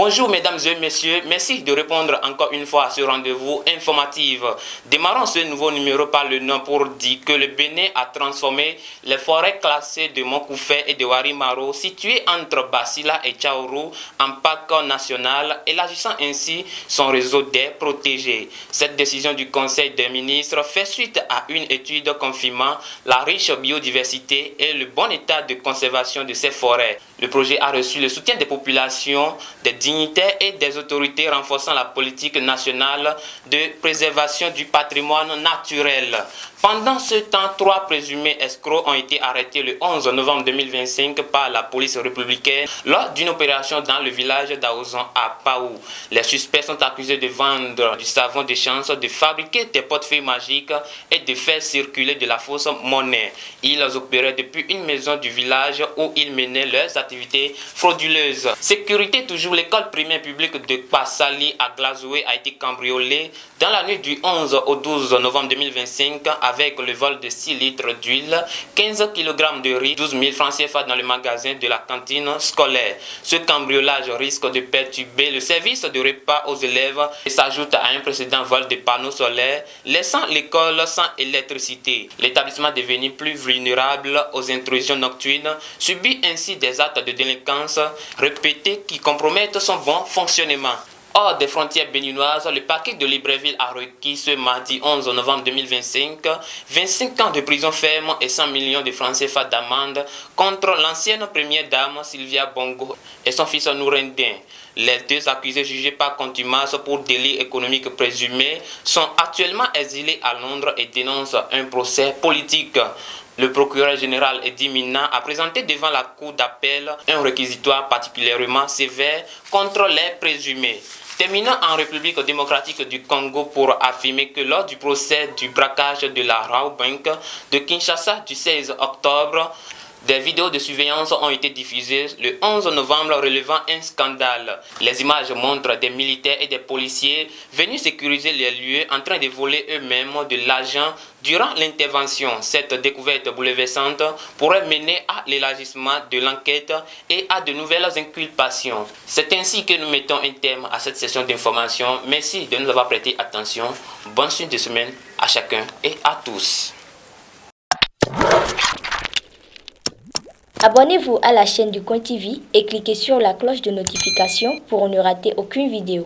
Bonjour mesdames et messieurs, merci de répondre encore une fois à ce rendez-vous informatif. Démarrons ce nouveau numéro par le nom pour dire que le Bénin a transformé les forêts classées de Montcoufet et de Warimaro situées entre Basila et Tchaourou en parc national, élargissant ainsi son réseau d'air protégé. Cette décision du Conseil des ministres fait suite à une étude confirmant la riche biodiversité et le bon état de conservation de ces forêts. Le projet a reçu le soutien des populations, des dignitaires et des autorités renforçant la politique nationale de préservation du patrimoine naturel. Pendant ce temps, 3 présumés escrocs ont été arrêtés le 11 novembre 2025 par la police républicaine lors d'une opération dans le village d'Aozon à Paou. Les suspects sont accusés de vendre du savon de chance, de fabriquer des portefeuilles magiques et de faire circuler de la fausse monnaie. Ils opéraient depuis une maison du village où ils menaient leurs activités frauduleuses. Sécurité toujours, l'école primaire publique de Passali à Glazoué a été cambriolée dans la nuit du 11 au 12 novembre 2025 avec le vol de 6 litres d'huile, 15 kg de riz, 12 000 francs CFA dans le magasin de la cantine scolaire. Ce cambriolage risque de perturber le service de repas aux élèves et s'ajoute à un précédent vol de panneaux solaires, laissant l'école sans électricité. L'établissement devenu plus vulnérable aux intrusions nocturnes subit ainsi des actes de délinquance répétés qui compromettent son bon fonctionnement. Hors des frontières béninoises, le parquet de Libreville a requis ce mardi 11 novembre 2025 25 ans de prison ferme et 100 millions de francs CFA d'amende contre l'ancienne première dame Sylvia Bongo et son fils Nourendin. Les 2 accusés jugés par contumace pour délit économique présumé sont actuellement exilés à Londres et dénoncent un procès politique. Le procureur général Eddy Mina a présenté devant la cour d'appel un réquisitoire particulièrement sévère contre les présumés. Terminant en République démocratique du Congo pour affirmer que lors du procès du braquage de la Rawbank de Kinshasa du 16 octobre, des vidéos de surveillance ont été diffusées le 11 novembre relevant un scandale. Les images montrent des militaires et des policiers venus sécuriser les lieux en train de voler eux-mêmes de l'argent durant l'intervention. Cette découverte bouleversante pourrait mener à l'élargissement de l'enquête et à de nouvelles inculpations. C'est ainsi que nous mettons un terme à cette session d'information. Merci de nous avoir prêté attention. Bonne suite de semaine à chacun et à tous. Abonnez-vous à la chaîne du Coin TV et cliquez sur la cloche de notification pour ne rater aucune vidéo.